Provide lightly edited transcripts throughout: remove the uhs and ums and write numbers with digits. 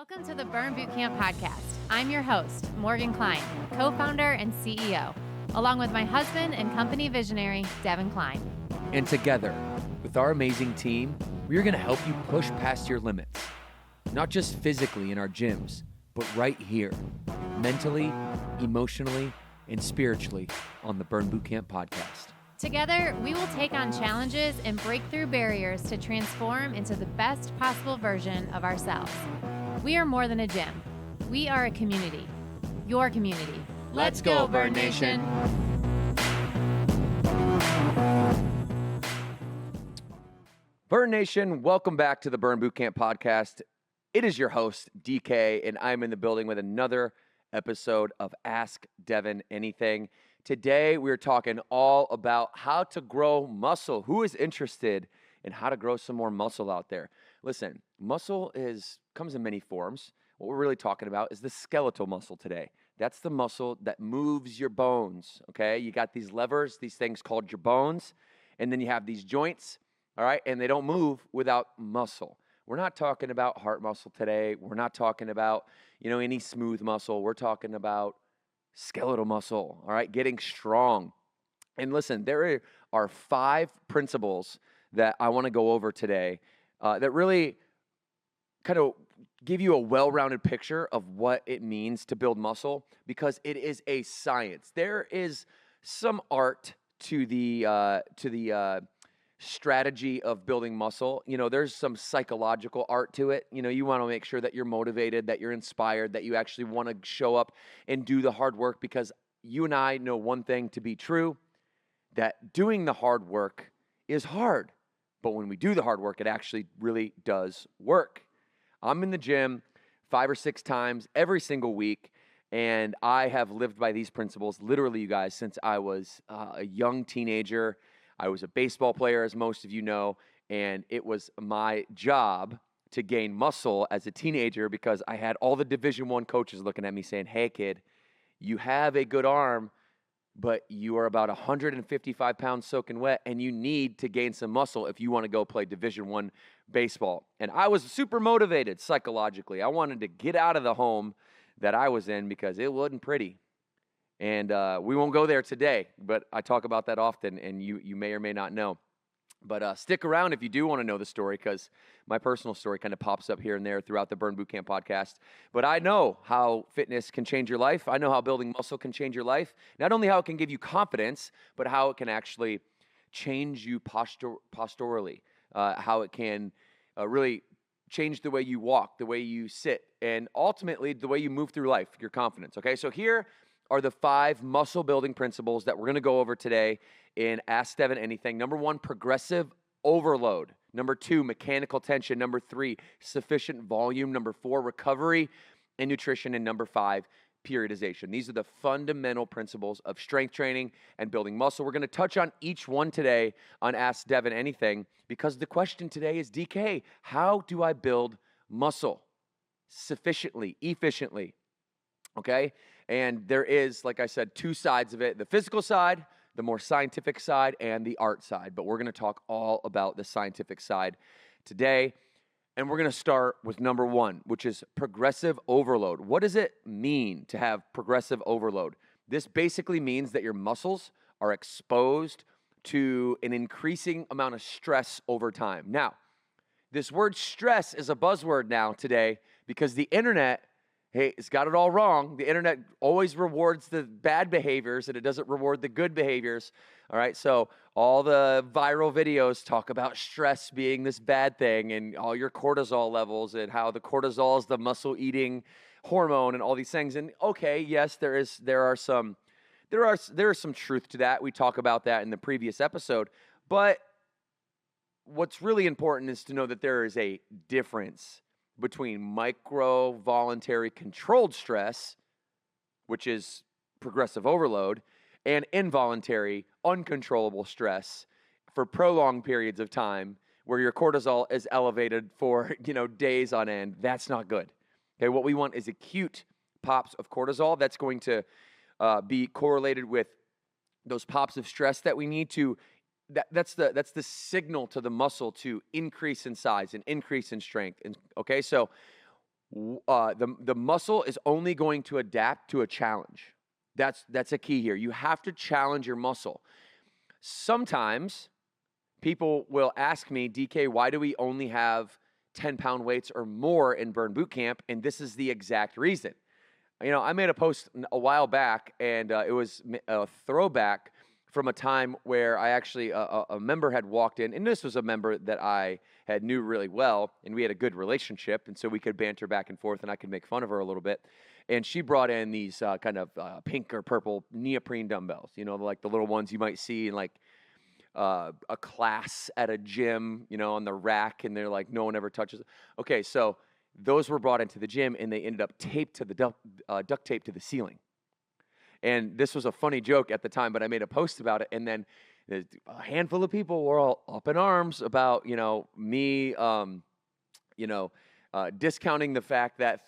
Welcome to the Burn Bootcamp podcast. I'm your host, Morgan Klein, co-founder and CEO, along with my husband and company visionary, Devan Klein. And together, with our amazing team, we are going to help you push past your limits, not just physically in our gyms, but right here, mentally, emotionally, and spiritually on the Burn Bootcamp podcast. Together, we will take on challenges and break through barriers to transform into the best possible version of ourselves. We are more than a gym. We are a community. Your community. Let's go, Burn Nation. Burn Nation, welcome back to the Burn Bootcamp podcast. It is your host, DK, and I'm in the building with another episode of Ask Devan Anything. Today, we're talking all about how to grow muscle. Who is interested in how to grow some more muscle out there? Listen, muscle comes in many forms. What we're really talking about is the skeletal muscle today. That's the muscle that moves your bones, okay? You got these levers, these things called your bones, and then you have these joints, all right? And they don't move without muscle. We're not talking about heart muscle today. We're not talking about, any smooth muscle. We're talking about skeletal muscle, all right? Getting strong. And listen, there are 5 principles that I want to go over today that really kind of give you a well-rounded picture of what it means to build muscle, because it is a science. There is some art to the strategy of building muscle. There's some psychological art to it. You want to make sure that you're motivated, that you're inspired, that you actually want to show up and do the hard work, because you and I know one thing to be true, that doing the hard work is hard. But when we do the hard work, it actually really does work. I'm in the gym 5 or 6 times every single week, and I have lived by these principles, literally, you guys, since I was a young teenager. I was a baseball player, as most of you know, and it was my job to gain muscle as a teenager because I had all the Division I coaches looking at me saying, "Hey, kid, you have a good arm, but you are about 155 pounds soaking wet, and you need to gain some muscle if you want to go play Division I baseball." And I was super motivated psychologically. I wanted to get out of the home that I was in because it wasn't pretty. And we won't go there today, but I talk about that often, and you may or may not know. But stick around if you do want to know the story, because my personal story kind of pops up here and there throughout the Burn Bootcamp podcast. But I know how fitness can change your life. I know how building muscle can change your life. Not only how it can give you confidence, but how it can actually change you posturally, how it can really change the way you walk, the way you sit, and ultimately the way you move through life, your confidence, okay? So here are the 5 muscle building principles that we're going to go over today in Ask Devan Anything. Number 1, progressive overload. Number 2, mechanical tension. Number 3, sufficient volume. Number 4, recovery and nutrition. And number 5, periodization. These are the fundamental principles of strength training and building muscle. We're going to touch on each one today on Ask Devan Anything, because the question today is, DK, how do I build muscle sufficiently, efficiently? Okay? And there is, like I said, 2 sides of it: the physical side, the more scientific side, and the art side. But we're going to talk all about the scientific side today. And we're going to start with number 1, which is progressive overload. What does it mean to have progressive overload? This basically means that your muscles are exposed to an increasing amount of stress over time. Now, this word stress is a buzzword now today because the internet, hey, it's got it all wrong. The internet always rewards the bad behaviors, and it doesn't reward the good behaviors. All right, so all the viral videos talk about stress being this bad thing, and all your cortisol levels, and how the cortisol is the muscle-eating hormone, and all these things. And okay, yes, there is some truth to that. We talk about that in the previous episode. But what's really important is to know that there is a difference between micro voluntary controlled stress, which is progressive overload, and involuntary uncontrollable stress for prolonged periods of time where your cortisol is elevated for, days on end. That's not good. Okay, what we want is acute pops of cortisol that's going to be correlated with those pops of stress that we need to. That's the signal to the muscle to increase in size and increase in strength. And okay, so The muscle is only going to adapt to a challenge. That's a key here. You have to challenge your muscle. Sometimes people will ask me, DK, why do we only have 10-pound weights or more in Burn Boot Camp? And this is the exact reason. I made a post a while back, and it was a throwback from a time where I actually, a member had walked in, and this was a member that I had knew really well, and we had a good relationship, and so we could banter back and forth, and I could make fun of her a little bit. And she brought in these kind of pink or purple neoprene dumbbells, like the little ones you might see in like a class at a gym, on the rack, and they're like, no one ever touches it. Okay, so those were brought into the gym, and they ended up taped to the duct tape to the ceiling. And this was a funny joke at the time, but I made a post about it, and then a handful of people were all up in arms about, me, discounting the fact that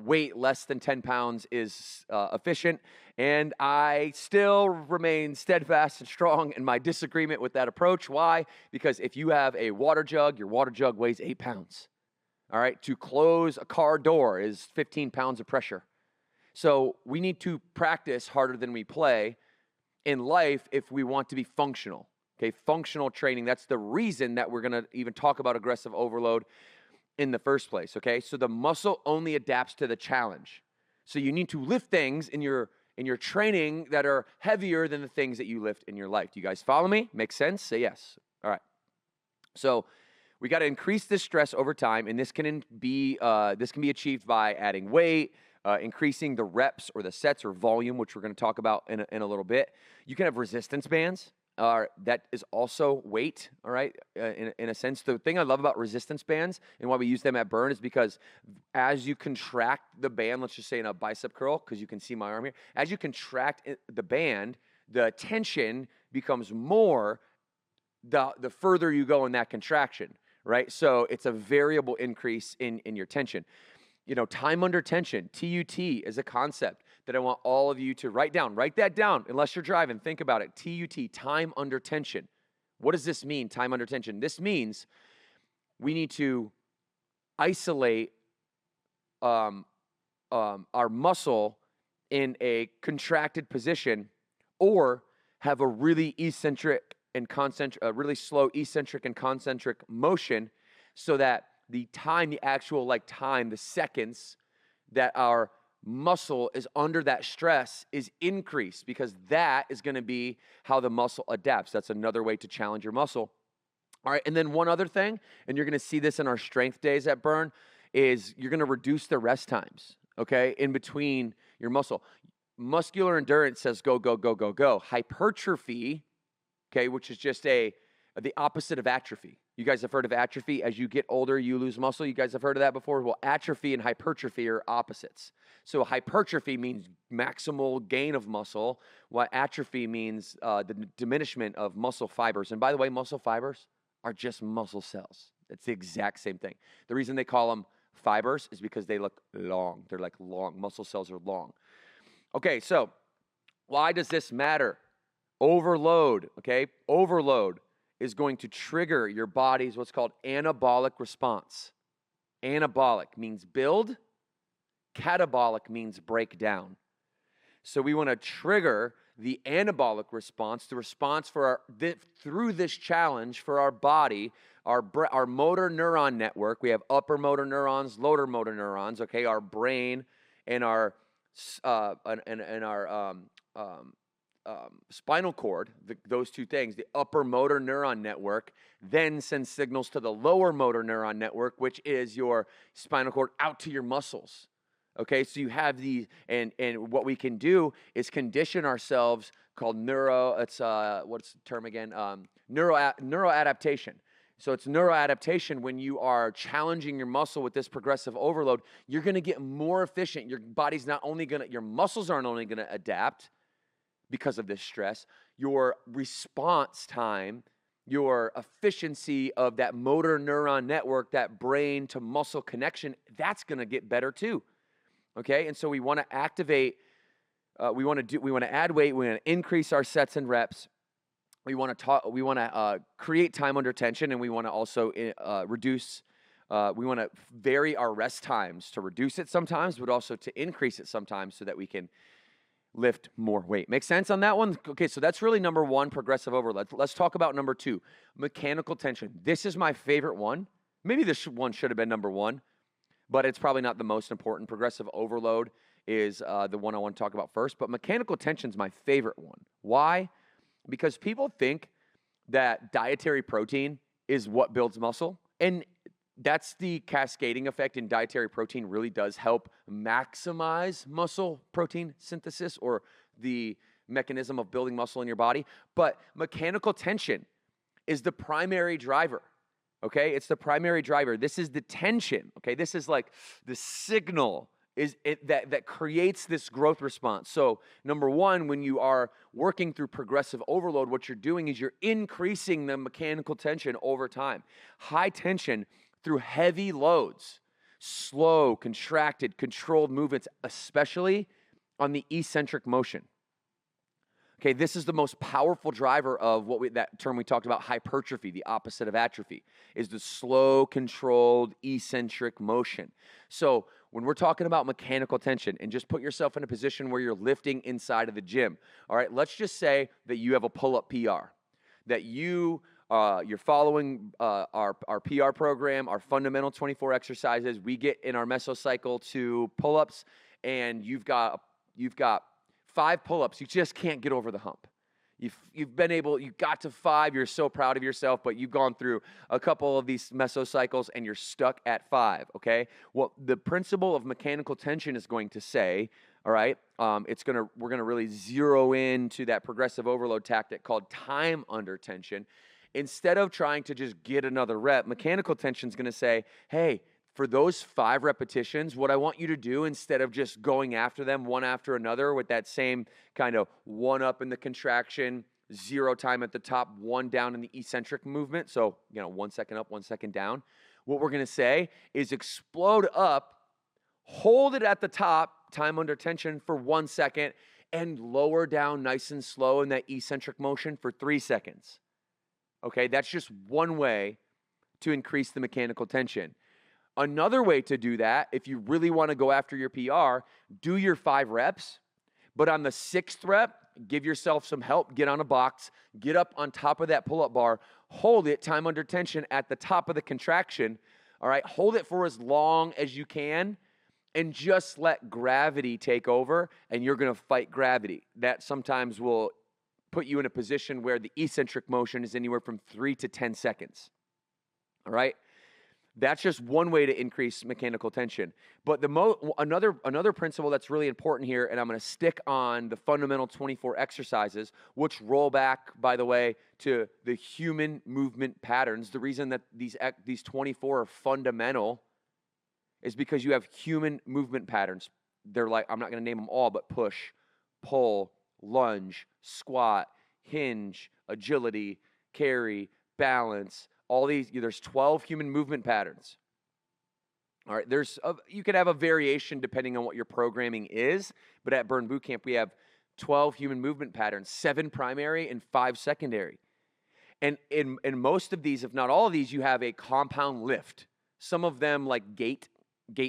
weight less than 10 pounds is efficient. And I still remain steadfast and strong in my disagreement with that approach. Why? Because if you have a water jug, your water jug weighs 8 pounds. All right, to close a car door is 15 pounds of pressure. So we need to practice harder than we play in life if we want to be functional. Okay, functional training, that's the reason that we're going to even talk about aggressive overload in the first place, okay? So the muscle only adapts to the challenge. So you need to lift things in your training that are heavier than the things that you lift in your life. Do you guys follow me? Make sense? Say yes. All right. So we got to increase this stress over time, and this can be achieved by adding weight, increasing the reps or the sets or volume, which we're going to talk about in a little bit. You can have resistance bands. That is also weight, all right, in a sense. The thing I love about resistance bands and why we use them at Burn is because as you contract the band, let's just say in a bicep curl, because you can see my arm here, as you contract the band, the tension becomes more the further you go in that contraction, right? So it's a variable increase in your tension. Time under tension, TUT, is a concept that I want all of you to write down. Write that down. Unless you're driving, think about it. TUT, time under tension. What does this mean, time under tension? This means we need to isolate our muscle in a contracted position, or have a really eccentric and really slow eccentric and concentric motion, so that the seconds that our muscle is under that stress is increased, because that is going to be how the muscle adapts. That's another way to challenge your muscle. All right, and then one other thing, and you're going to see this in our strength days at Burn, is you're going to reduce the rest times, okay, in between your muscle. Muscular endurance says go, go, go, go, go. Hypertrophy, okay, which is just the opposite of atrophy. You guys have heard of atrophy. As you get older, you lose muscle. You guys have heard of that before? Well, atrophy and hypertrophy are opposites. So hypertrophy means maximal gain of muscle, while atrophy means the diminishment of muscle fibers. And by the way, muscle fibers are just muscle cells. It's the exact same thing. The reason they call them fibers is because they look long. They're like long. Muscle cells are long. Okay, so why does this matter? Overload, okay? Overload is going to trigger your body's what's called anabolic response. Anabolic means build. Catabolic means break down. So we want to trigger the anabolic response, the response for through this challenge for our body, our motor neuron network. We have upper motor neurons, lower motor neurons. Okay, our brain and our spinal cord, those two things, the upper motor neuron network, then sends signals to the lower motor neuron network, which is your spinal cord, out to your muscles. Okay, so you have these, and what we can do is condition ourselves called what's the term again? Neuroadaptation. So it's neuroadaptation. When you are challenging your muscle with this progressive overload, you're going to get more efficient. Your body's your muscles aren't only going to adapt because of this stress. Your response time, your efficiency of that motor neuron network, that brain to muscle connection, that's going to get better too. Okay, and so we want to activate. We want to add weight. We want to increase our sets and reps. We want to create time under tension, and we want to also reduce we want to vary our rest times to reduce it sometimes, but also to increase it sometimes so that we can lift more weight. Make sense on that one? Okay, so that's really number one, progressive overload. Let's talk about number two, mechanical tension. This is my favorite one. Maybe this one should have been number one, but it's probably not the most important. Progressive overload is the one I want to talk about first, but mechanical tension is my favorite one. Why? Because people think that dietary protein is what builds muscle, and that's the cascading effect, and dietary protein really does help maximize muscle protein synthesis or the mechanism of building muscle in your body. But mechanical tension is the primary driver, okay? It's the primary driver. This is the tension, okay? This is like the signal that creates this growth response. So number one, when you are working through progressive overload, what you're doing is you're increasing the mechanical tension over time. High tension through heavy loads, slow, contracted, controlled movements, especially on the eccentric motion. Okay, this is the most powerful driver of that term we talked about, hypertrophy, the opposite of atrophy, is the slow, controlled, eccentric motion. So when we're talking about mechanical tension, and just put yourself in a position where you're lifting inside of the gym, all right, let's just say that you have a pull-up PR, that you're following our PR program, our fundamental 24 exercises. We get in our mesocycle to pull-ups, and you've got 5 pull-ups. You just can't get over the hump. You got to 5. You're so proud of yourself, but you've gone through a couple of these mesocycles and you're stuck at 5. Okay. What the principle of mechanical tension is going to say, all right, we're gonna really zero into that progressive overload tactic called time under tension. Instead of trying to just get another rep, mechanical tension is going to say, hey, for those 5 repetitions, what I want you to do, instead of just going after them one after another with that same kind of 1 up in the contraction, 0 time at the top, 1 down in the eccentric movement. So, 1 second up, 1 second down. What we're going to say is explode up, hold it at the top, time under tension for 1 second, and lower down nice and slow in that eccentric motion for 3 seconds. Okay, that's just one way to increase the mechanical tension. Another way to do that, if you really want to go after your PR, do your 5 reps, but on the 6th rep, give yourself some help, get on a box, get up on top of that pull-up bar, hold it, time under tension at the top of the contraction, all right? Hold it for as long as you can, and just let gravity take over, and you're going to fight gravity. That sometimes will put you in a position where the eccentric motion is anywhere from 3 to 10 seconds, all right? That's just one way to increase mechanical tension. But another principle that's really important here, and I'm going to stick on the fundamental 24 exercises, which roll back, by the way, to the human movement patterns. The reason that these 24 are fundamental is because you have human movement patterns. They're like, I'm not going to name them all, but push, pull, lunge, squat, hinge, agility, carry, balance. All these, there's 12 human movement patterns. All right, you could have a variation depending on what your programming is, but at Burn Bootcamp, we have 12 human movement patterns, 7 primary and 5 secondary. And in most of these, if not all of these, you have a compound lift. Some of them, like gait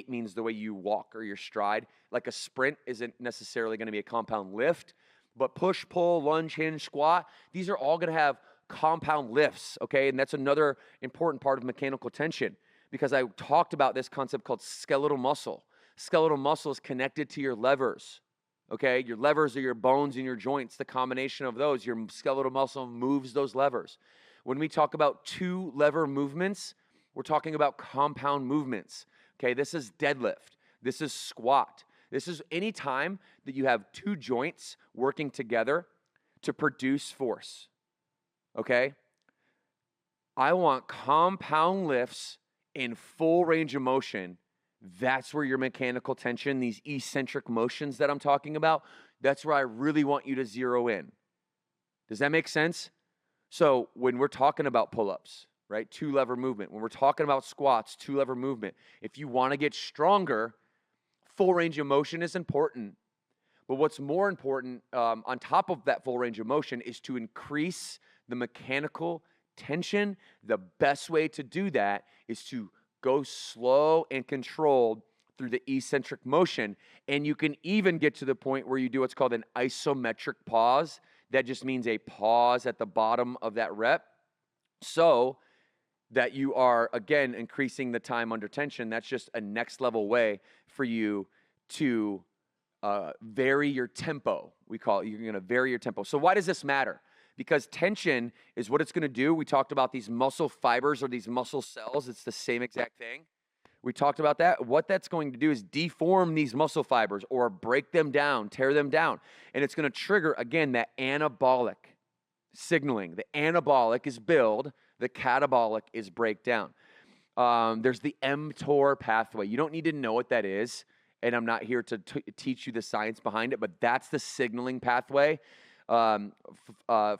means the way you walk or your stride. Like a sprint isn't necessarily going to be a compound lift, but push, pull, lunge, hinge, squat, these are all going to have compound lifts, okay? And that's another important part of mechanical tension, because I talked about this concept called skeletal muscle. Skeletal muscle is connected to your levers, okay? Your levers are your bones and your joints, the combination of those. Your skeletal muscle moves those levers. When we talk about 2 lever movements, we're talking about compound movements, okay? This is deadlift. This is squat. This is any time that you have 2 joints working together to produce force. Okay? I want compound lifts in full range of motion. That's where your mechanical tension, these eccentric motions that I'm talking about, that's where I really want you to zero in. Does that make sense? So when we're talking about pull-ups, right, 2 lever movement. When we're talking about squats, 2 lever movement. If you want to get stronger, full range of motion is important. But what's more important on top of that full range of motion is to increase the mechanical tension. The best way to do that is to go slow and controlled through the eccentric motion. And you can even get to the point where you do what's called an isometric pause. That just means a pause at the bottom of that rep, so that you are, again, increasing the time under tension. That's just a next level way for you to vary your tempo. We call it, you're going to vary your tempo. So why does this matter? Because tension is what it's going to do. We talked about these muscle fibers or these muscle cells. It's the same exact thing. We talked about that. What that's going to do is deform these muscle fibers or break them down, tear them down. And it's going to trigger, again, that anabolic signaling. The anabolic is build. The catabolic is breakdown. There's the mTOR pathway. You don't need to know what that is, and I'm not here to teach you the science behind it, but that's the signaling pathway that's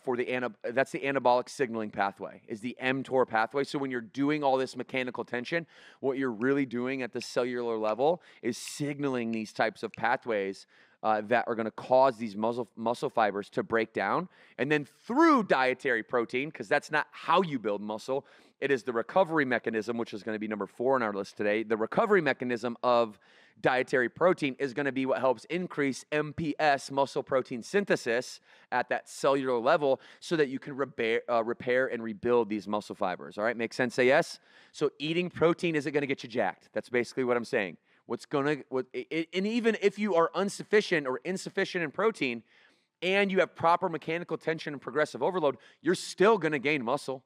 the anabolic signaling pathway, is the mTOR pathway. So when you're doing all this mechanical tension, what you're really doing at the cellular level is signaling these types of pathways that are going to cause these muscle fibers to break down. And then through dietary protein, because that's not how you build muscle, it is the recovery mechanism, which is going to be number 4 on our list today. The recovery mechanism of dietary protein is going to be what helps increase MPS, muscle protein synthesis, at that cellular level so that you can repair and rebuild these muscle fibers. All right, make sense? Say yes. So eating protein isn't going to get you jacked. That's basically what I'm saying. And even if you are insufficient in protein and you have proper mechanical tension and progressive overload, you're still going to gain muscle.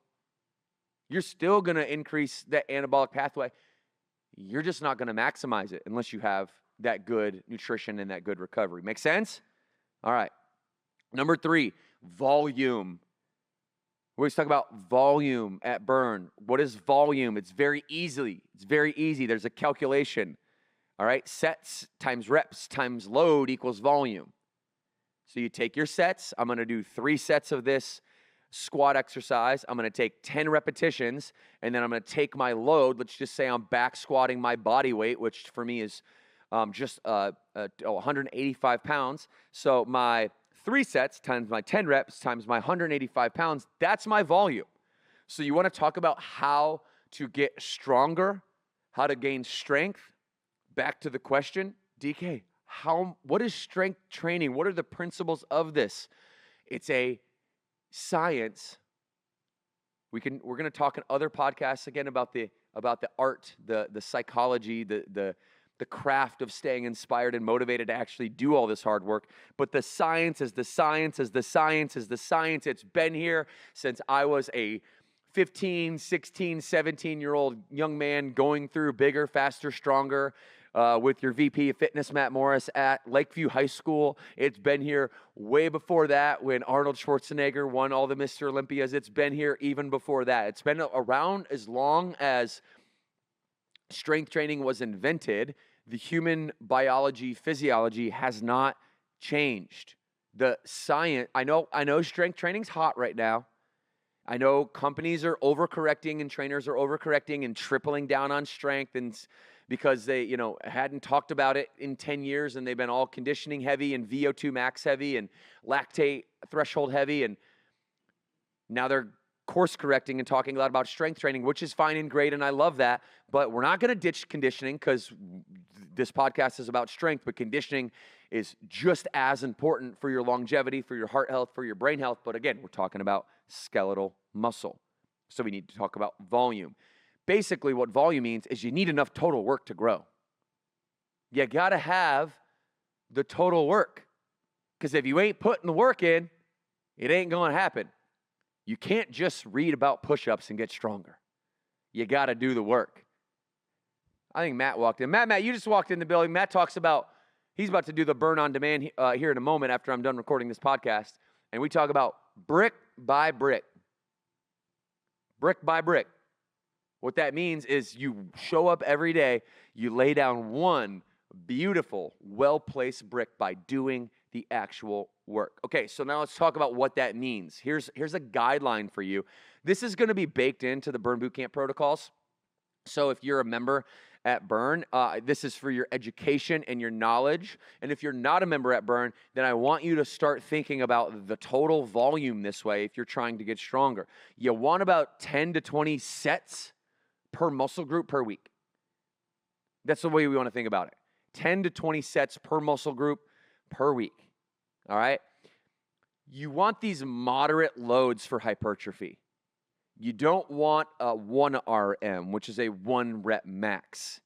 You're still going to increase that anabolic pathway. You're just not going to maximize it unless you have that good nutrition and that good recovery. Make sense? All right. Number 3, volume. We always talk about volume at Burn. What is volume? It's very easy. There's a calculation. All right, sets times reps times load equals volume. So you take your sets. I'm going to do 3 sets of this squat exercise. I'm going to take 10 repetitions, and then I'm going to take my load. Let's just say I'm back squatting my body weight, which for me is just 185 pounds. So my 3 sets times my 10 reps times my 185 pounds, that's my volume. So you want to talk about how to get stronger, how to gain strength. Back to the question, DK, what is strength training? What are the principles of this? It's a science. We're going to talk in other podcasts again about the art, the psychology, the craft of staying inspired and motivated to actually do all this hard work. But the science is the science is the science is the science. It's been here since I was a 15, 16, 17-year-old young man going through bigger, faster, stronger, with your VP of Fitness, Matt Morris, at Lakeview High School. It's been here way before that when Arnold Schwarzenegger won all the Mr. Olympias. It's been here even before that. It's been around as long as strength training was invented. The human biology, physiology has not changed. The science, I know strength training's hot right now. I know companies are overcorrecting and trainers are overcorrecting and tripling down on strength and because they, hadn't talked about it in 10 years and they've been all conditioning heavy and VO2 max heavy and lactate threshold heavy. And now they're course correcting and talking a lot about strength training, which is fine and great. And I love that, but we're not going to ditch conditioning because this podcast is about strength, but conditioning is just as important for your longevity, for your heart health, for your brain health. But again, we're talking about skeletal muscle. So we need to talk about volume. Basically, what volume means is you need enough total work to grow. You got to have the total work. Because if you ain't putting the work in, it ain't going to happen. You can't just read about push-ups and get stronger. You got to do the work. I think Matt walked in. Matt, you just walked in the building. Matt talks about, he's about to do the burn on demand here in a moment after I'm done recording this podcast. And we talk about brick by brick. Brick by brick. What that means is you show up every day, you lay down one beautiful, well-placed brick by doing the actual work. Okay, so now let's talk about what that means. Here's a guideline for you. This is going to be baked into the Burn Bootcamp protocols. So if you're a member at Burn, this is for your education and your knowledge. And if you're not a member at Burn, then I want you to start thinking about the total volume this way if you're trying to get stronger. You want about 10 to 20 sets per muscle group per week. That's the way we want to think about it. 10 to 20 sets per muscle group per week. All right? You want these moderate loads for hypertrophy. You don't want a 1 RM, which is a 1 rep max.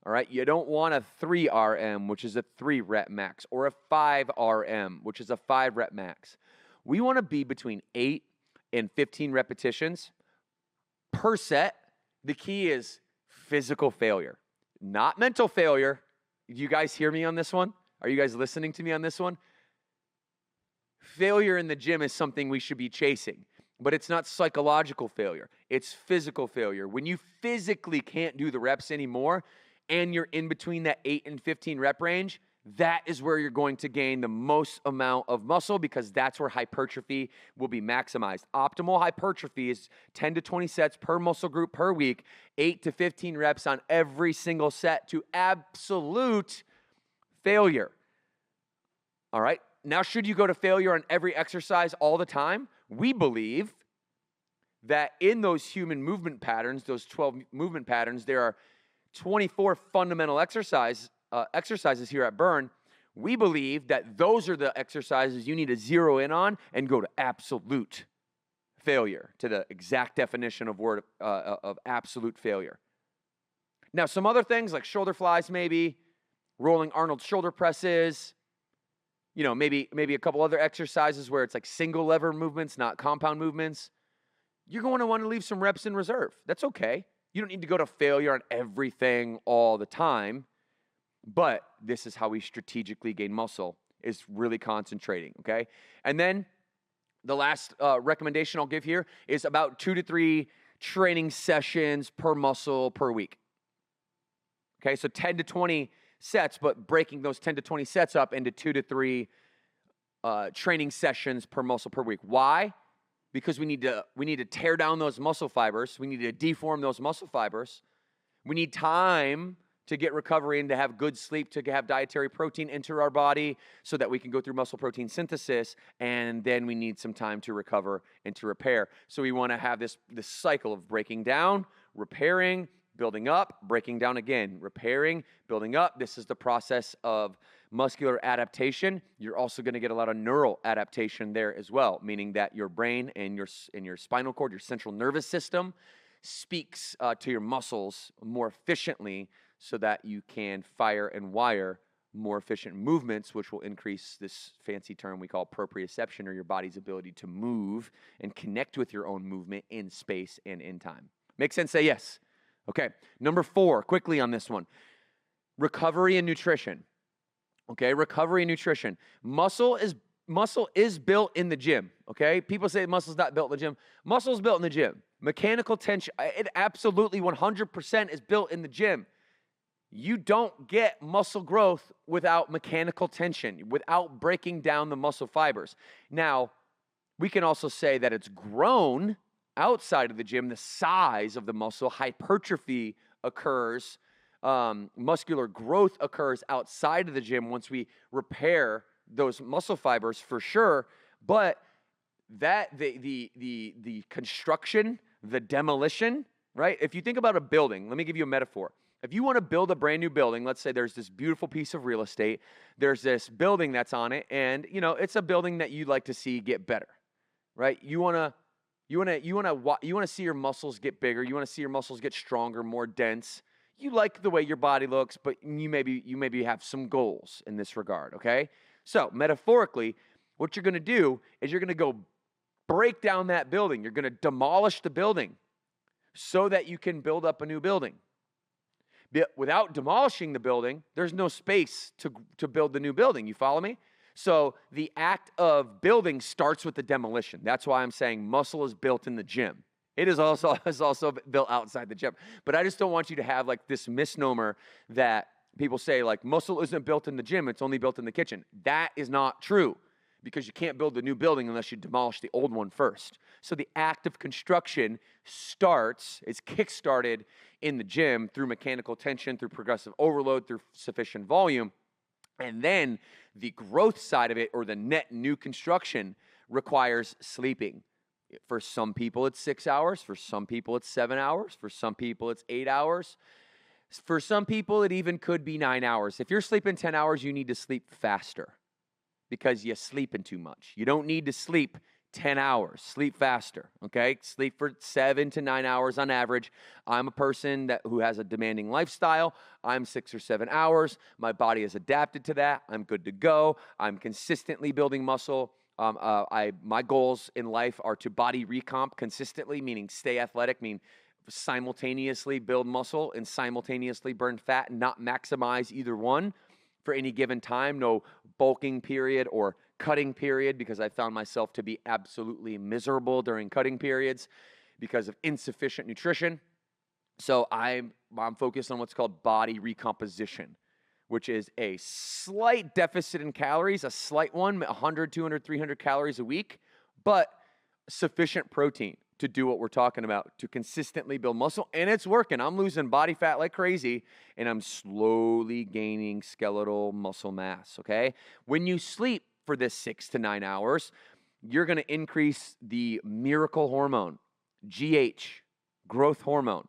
All right? You don't want a 3 RM, which is a 3 rep max, or a 5 RM, which is a 5 rep max. We want to be between 8 and 15 repetitions per set. The key is physical failure, not mental failure. Do you guys hear me on this one? Are you guys listening to me on this one? Failure in the gym is something we should be chasing, but it's not psychological failure. It's physical failure. When you physically can't do the reps anymore and you're in between that 8 and 15 rep range, that is where you're going to gain the most amount of muscle, because that's where hypertrophy will be maximized. Optimal hypertrophy is 10 to 20 sets per muscle group per week, 8 to 15 reps on every single set to absolute failure. All right? Now, should you go to failure on every exercise all the time? We believe that in those human movement patterns, those 12 movement patterns, there are 24 fundamental exercises here at Burn. We believe that those are the exercises you need to zero in on and go to absolute failure, to the exact definition of absolute failure. Now, some other things like shoulder flies, maybe rolling Arnold shoulder presses, maybe a couple other exercises where it's like single lever movements, not compound movements. You're going to want to leave some reps in reserve. That's okay. You don't need to go to failure on everything all the time. But this is how we strategically gain muscle, is really concentrating, okay? And then the last recommendation I'll give here is about 2 to 3 training sessions per muscle per week. Okay, so 10 to 20 sets, but breaking those 10 to 20 sets up into 2 to 3 training sessions per muscle per week. Why? Because we need to tear down those muscle fibers. We need to deform those muscle fibers. We need time to get recovery and to have good sleep, to have dietary protein enter our body so that we can go through muscle protein synthesis, and then we need some time to recover and to repair. So we want to have this cycle of breaking down, repairing, building up, breaking down again, repairing, building up. This is the process of muscular adaptation. You're also going to get a lot of neural adaptation there as well, meaning that your brain and your spinal cord, your central nervous system, speaks to your muscles more efficiently, so that you can fire and wire more efficient movements, which will increase this fancy term we call proprioception, or your body's ability to move and connect with your own movement in space and in time. Make sense? Say yes. Okay. Number 4, quickly on this one. Recovery and nutrition. Okay, recovery and nutrition. Muscle is built in the gym, okay? People say muscle's not built in the gym. Muscle's built in the gym. Mechanical tension, it absolutely 100% is built in the gym. You don't get muscle growth without mechanical tension, without breaking down the muscle fibers. Now, we can also say that it's grown outside of the gym. The size of the muscle, hypertrophy occurs, muscular growth occurs outside of the gym once we repair those muscle fibers, for sure. But that the construction, the demolition, right? If you think about a building, let me give you a metaphor. If you want to build a brand new building, let's say there's this beautiful piece of real estate, there's this building that's on it, and it's a building that you'd like to see get better, right? You want to see your muscles get bigger, you want to see your muscles get stronger, more dense. You like the way your body looks, but you maybe have some goals in this regard, okay? So, metaphorically, what you're going to do is you're going to go break down that building. You're going to demolish the building so that you can build up a new building. Without demolishing the building, there's no space to build the new building. You follow me? So the act of building starts with the demolition. That's why I'm saying muscle is built in the gym. It is also built outside the gym. But I just don't want you to have like this misnomer that people say like muscle isn't built in the gym, it's only built in the kitchen. That is not true, because you can't build a new building unless you demolish the old one first. So the act of construction is kick-started in the gym through mechanical tension, through progressive overload, through sufficient volume. And then the growth side of it, or the net new construction, requires sleeping. For some people, it's 6 hours. For some people, it's 7 hours. For some people, it's 8 hours. For some people, it even could be 9 hours. If you're sleeping 10 hours, you need to sleep faster because you're sleeping too much. You don't need to sleep 10 hours. Sleep faster, okay? Sleep for 7 to 9 hours on average. I'm a person who has a demanding lifestyle. I'm 6 or 7 hours. My body has adapted to that. I'm good to go. I'm consistently building muscle. My goals in life are to body recomp consistently, meaning stay athletic, meaning simultaneously build muscle and simultaneously burn fat and not maximize either one for any given time. No bulking period or cutting period, because I found myself to be absolutely miserable during cutting periods because of insufficient nutrition. So I'm focused on what's called body recomposition, which is a slight deficit in calories, a slight one, 100, 200, 300 calories a week, but sufficient protein to do what we're talking about, to consistently build muscle. And it's working. I'm losing body fat like crazy, and I'm slowly gaining skeletal muscle mass, okay? When you sleep for this 6 to 9 hours, you're going to increase the miracle hormone, GH, growth hormone.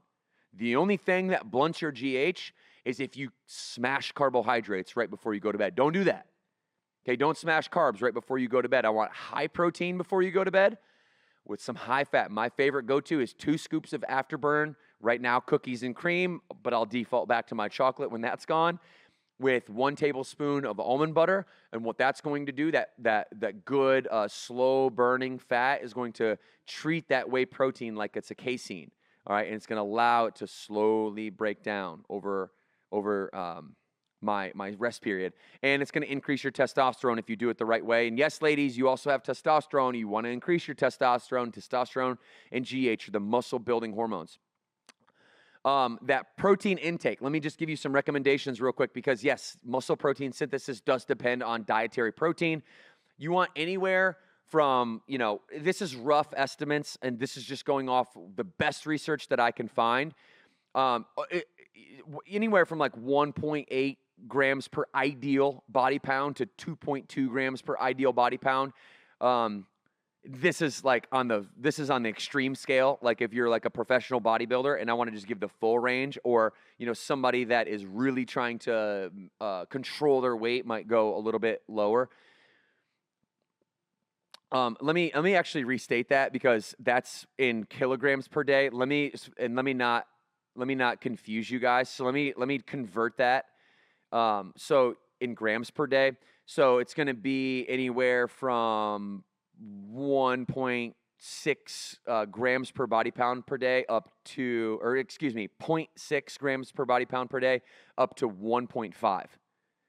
The only thing that blunts your GH is if you smash carbohydrates right before you go to bed. Don't do that. Okay, don't smash carbs right before you go to bed. I want high protein before you go to bed with some high fat. My favorite go-to is 2 scoops of Afterburn. Right now, cookies and cream, but I'll default back to my chocolate when that's gone, with 1 tablespoon of almond butter. And what that's going to do, that good, slow-burning fat is going to treat that whey protein like it's a casein, all right? And it's going to allow it to slowly break down over my rest period. And it's going to increase your testosterone if you do it the right way. And yes, ladies, you also have testosterone. You want to increase your testosterone. Testosterone and GH are the muscle-building hormones. That protein intake, let me just give you some recommendations real quick, because yes, muscle protein synthesis does depend on dietary protein. You want anywhere from, this is rough estimates, and this is just going off the best research that I can find. Anywhere from like 1.8 grams per ideal body pound to 2.2 grams per ideal body pound. This is on the extreme scale. Like if you're like a professional bodybuilder, and I want to just give the full range, or somebody that is really trying to control their weight might go a little bit lower. Let me actually restate that, because that's in kilograms per day. Let me not confuse you guys. So let me convert that. So in grams per day, so it's going to be anywhere from 1.6 grams per body pound per day up to, 0.6 grams per body pound per day up to 1.5.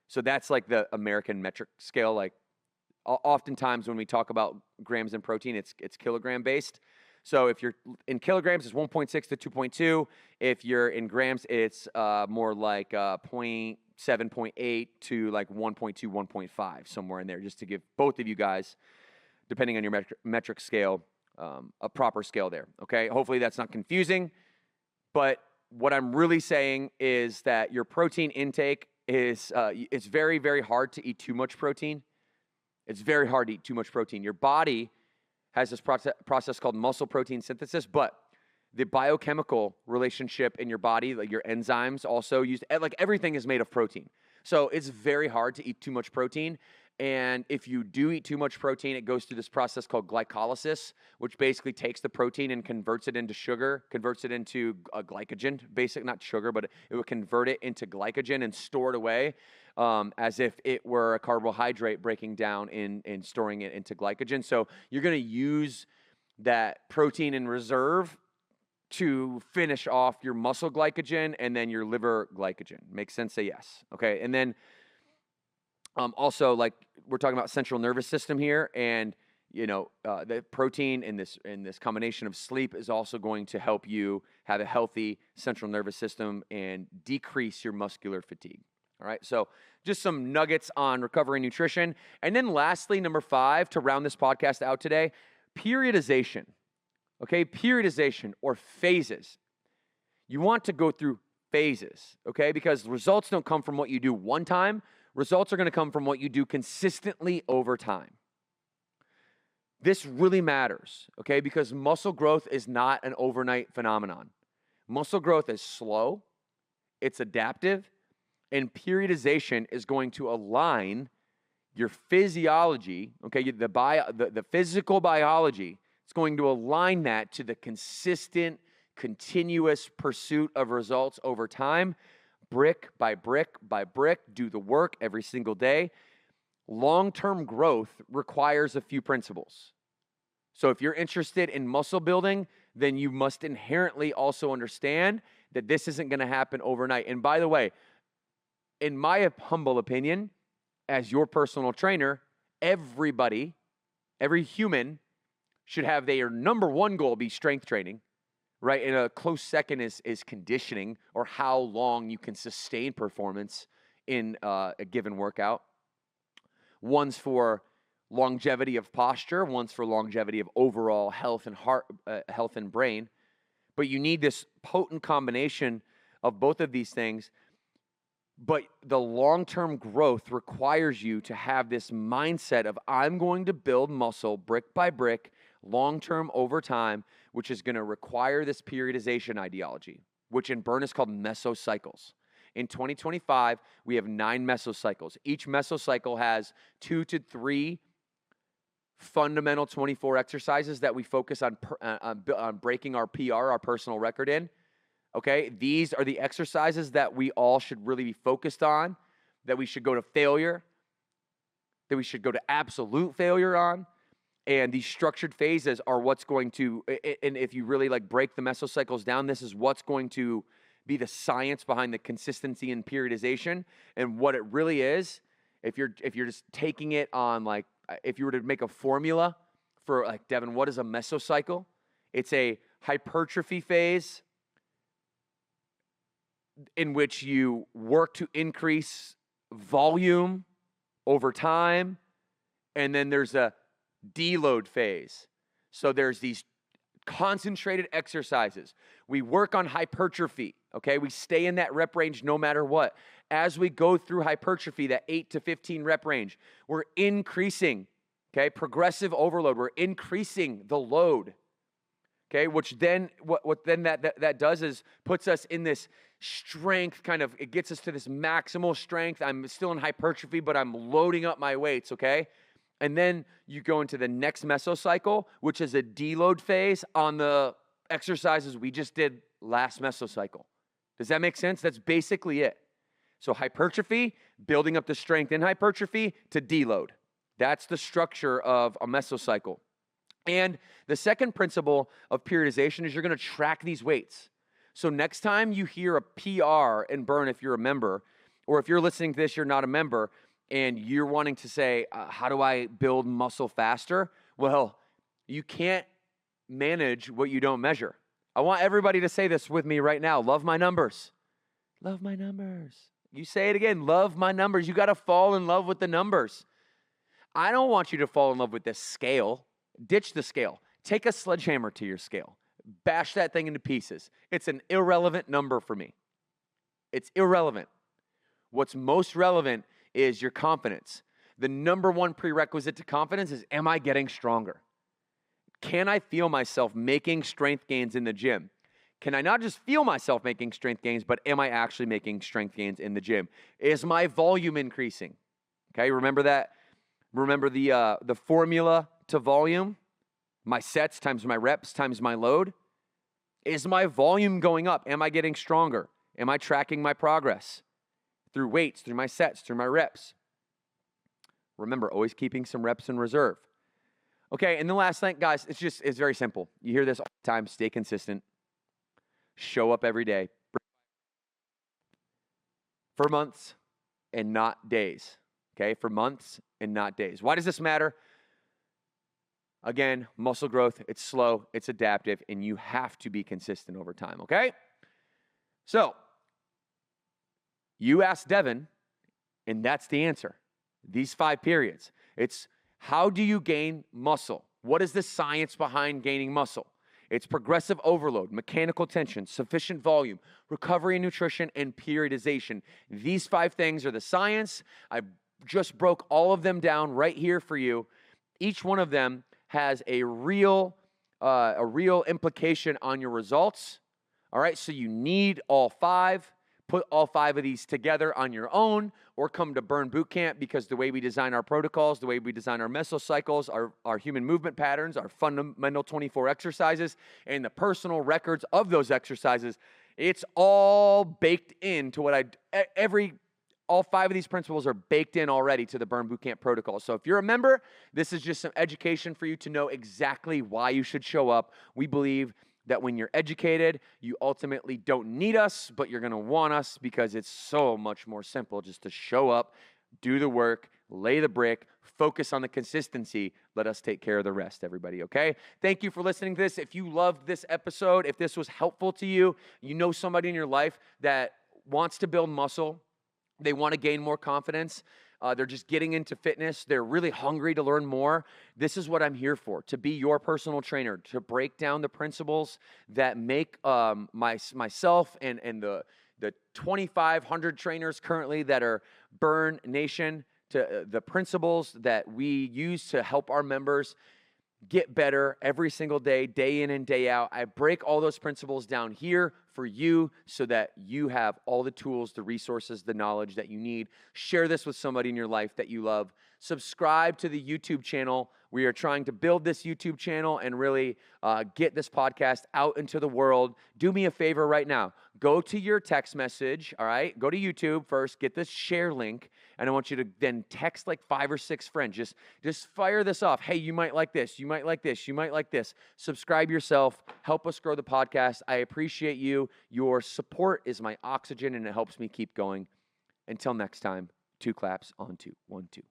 So that's like the American metric scale. Like oftentimes when we talk about grams in protein, it's kilogram based. So if you're in kilograms, it's 1.6 to 2.2. If you're in grams, it's more like 0.7, 0.8 to like 1.2, 1.5, somewhere in there, just to give both of you guys, depending on your metric scale, a proper scale there, okay? Hopefully that's not confusing, but what I'm really saying is that your protein intake is, it's very, very hard to eat too much protein. It's very hard to eat too much protein. Your body has this process called muscle protein synthesis, but the biochemical relationship in your body, like your enzymes also like everything is made of protein. So it's very hard to eat too much protein. And if you do eat too much protein, it goes through this process called glycolysis, which basically takes the protein and converts it into sugar, converts it into glycogen, not sugar, but it would convert it into glycogen and store it away as if it were a carbohydrate breaking down and storing it into glycogen. So you're going to use that protein in reserve to finish off your muscle glycogen and then your liver glycogen. Makes sense? Say yes. Okay. And then also, like, we're talking about central nervous system here, and the protein in this combination of sleep is also going to help you have a healthy central nervous system and decrease your muscular fatigue. All right, so just some nuggets on recovery nutrition. And then lastly, number 5, to round this podcast out today, periodization. Okay, periodization, or phases. You want to go through phases, okay, because results don't come from what you do one time. Results are going to come from what you do consistently over time. This really matters, okay, because muscle growth is not an overnight phenomenon. Muscle growth is slow, it's adaptive, and periodization is going to align your physiology, okay, the physical biology. It's going to align that to the consistent, continuous pursuit of results over time, brick by brick by brick. Do the work every single day. Long-term growth requires a few principles. So if you're interested in muscle building, then you must inherently also understand that this isn't going to happen overnight. And by the way, in my humble opinion, as your personal trainer, everybody, every human should have their number one goal be strength training, right? And a close second is conditioning, or how long you can sustain performance in a given workout. One's for longevity of posture, one's for longevity of overall health and heart, health and brain. But you need this potent combination of both of these things. But the long-term growth requires you to have this mindset of, I'm going to build muscle brick by brick, long-term over time, which is going to require this periodization ideology, which in burn is called mesocycles. In 2025, we have 9 mesocycles. Each mesocycle has 2 to 3 fundamental 24 exercises that we focus on breaking our PR, our personal record in. Okay, these are the exercises that we all should really be focused on, that we should go to failure, that we should go to absolute failure on. And these structured phases are what's going to, and if you really like break the mesocycles down, this is what's going to be the science behind the consistency and periodization. And what it really is, if you're just taking it on, like, if you were to make a formula for, like, Devan, what is a mesocycle? It's a hypertrophy phase in which you work to increase volume over time, and then there's a deload phase. So there's these concentrated exercises. We work on hypertrophy, okay? We stay in that rep range no matter what. As we go through hypertrophy, that 8 to 15 rep range, we're increasing, okay? Progressive overload, we're increasing the load, okay? Which then, what then that does is puts us in this strength kind of, it gets us to this maximal strength. I'm still in hypertrophy, but I'm loading up my weights, okay? And then you go into the next mesocycle, which is a deload phase on the exercises we just did last mesocycle. Does that make sense? That's basically it. So hypertrophy, building up the strength in hypertrophy, to deload. That's the structure of a mesocycle. And the second principle of periodization is you're going to track these weights. So next time you hear a PR and burn, if you're a member, or if you're listening to this, you're not a member, and you're wanting to say, how do I build muscle faster? Well, you can't manage what you don't measure. I want everybody to say this with me right now. Love my numbers. Love my numbers. You say it again. Love my numbers. You got to fall in love with the numbers. I don't want you to fall in love with the scale. Ditch the scale. Take a sledgehammer to your scale. Bash that thing into pieces. It's an irrelevant number for me. It's irrelevant. What's most relevant is your confidence. The number one prerequisite to confidence is, am I getting stronger? Can I feel myself making strength gains in the gym? Can I not just feel myself making strength gains, but am I actually making strength gains in the gym? Is my volume increasing? Okay, remember that? Remember the formula to volume? My sets times my reps times my load. Is my volume going up? Am I getting stronger? Am I tracking my progress through weights, through my sets, through my reps? Remember, always keeping some reps in reserve. Okay, and the last thing, guys, it's very simple. You hear this all the time. Stay consistent. Show up every day for months and not days. Okay, for months and not days. Why does this matter? Again, muscle growth, it's slow, it's adaptive, and you have to be consistent over time, okay? So, you asked Devan, and that's the answer. These 5 periods. It's how do you gain muscle? What is the science behind gaining muscle? It's progressive overload, mechanical tension, sufficient volume, recovery and nutrition, and periodization. These 5 things are the science. I just broke all of them down right here for you. Each one of them has a real implication on your results. All right, so you need all 5, put all 5 of these together on your own, or come to Burn Bootcamp, because the way we design our protocols, the way we design our mesocycles, our human movement patterns, our fundamental 24 exercises, and the personal records of those exercises, it's all baked into all 5 of these principles are baked in already to the Burn Bootcamp protocol. So if you're a member, this is just some education for you to know exactly why you should show up. We believe that when you're educated, you ultimately don't need us, but you're going to want us, because it's so much more simple just to show up, do the work, lay the brick, focus on the consistency. Let us take care of the rest, everybody, okay? Thank you for listening to this. If you loved this episode, if this was helpful to you, you know somebody in your life that wants to build muscle, they want to gain more confidence, they're just getting into fitness, they're really hungry to learn more. This is what I'm here for, to be your personal trainer, to break down the principles that make myself and the 2,500 trainers currently that are Burn Nation, to the principles that we use to help our members get better every single day, day in and day out. I break all those principles down here for you so that you have all the tools, the resources, the knowledge that you need. Share this with somebody in your life that you love. Subscribe to the YouTube channel. We are trying to build this YouTube channel and really get this podcast out into the world. Do me a favor right now. Go to your text message, all right? Go to YouTube first, get this share link, and I want you to then text like 5 or 6 friends. Just fire this off. Hey, you might like this. You might like this. You might like this. Subscribe yourself. Help us grow the podcast. I appreciate you. Your support is my oxygen, and it helps me keep going. Until next time, 2 claps on 2. 1, 2.